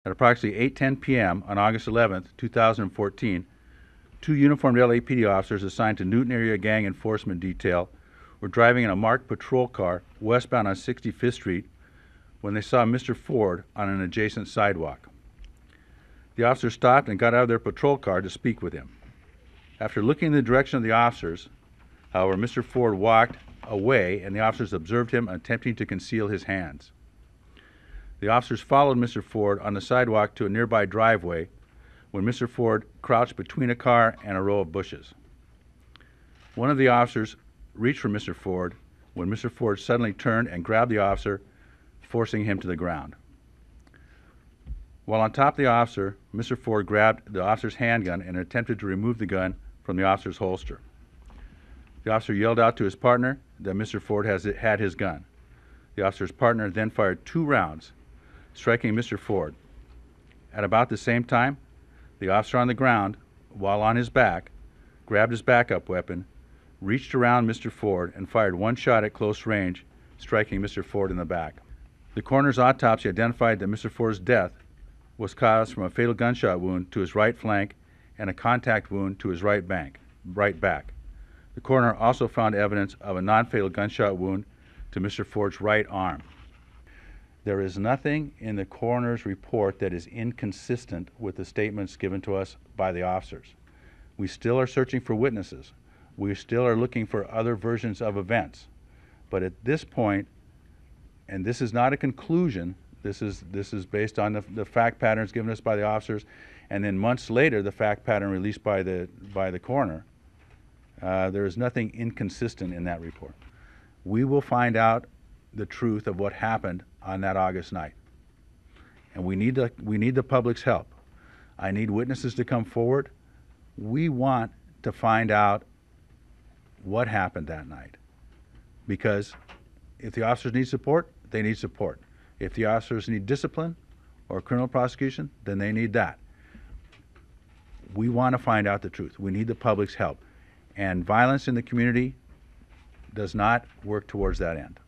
At approximately 8:10 p.m. on August 11, 2014, two uniformed LAPD officers assigned to Newton Area Gang Enforcement Detail were driving in a marked patrol car westbound on 65th Street when they saw Mr. Ford on an adjacent sidewalk. The officers stopped and got out of their patrol car to speak with him. After looking in the direction of the officers, however, Mr. Ford walked away and the officers observed him attempting to conceal his hands. The officers followed Mr. Ford on the sidewalk to a nearby driveway when Mr. Ford crouched between a car and a row of bushes. One of the officers reached for Mr. Ford when Mr. Ford suddenly turned and grabbed the officer, forcing him to the ground. While on top of the officer, Mr. Ford grabbed the officer's handgun and attempted to remove the gun from the officer's holster. The officer yelled out to his partner that Mr. Ford had his gun. The officer's partner then fired 2 rounds, striking Mr. Ford. At about the same time, the officer on the ground, while on his back, grabbed his backup weapon, reached around Mr. Ford, and fired 1 shot at close range, striking Mr. Ford in the back. The coroner's autopsy identified that Mr. Ford's death was caused from a fatal gunshot wound to his right flank and a contact wound to his right back. The coroner also found evidence of a non-fatal gunshot wound to Mr. Ford's right arm. There is nothing in the coroner's report that is inconsistent with the statements given to us by the officers. We still are searching for witnesses. We still are looking for other versions of events. But at this point, and this is not a conclusion, this is based on the fact patterns given us by the officers, and then months later the fact pattern released by the coroner. There is nothing inconsistent in that report. We will find out the truth of what happened on that August night, and we need the public's help. I need witnesses to come forward. We want to find out what happened that night, because if the officers need support, they need support. If the officers need discipline or criminal prosecution, then they need that. We want to find out the truth. We need the public's help, and violence in the community does not work towards that end.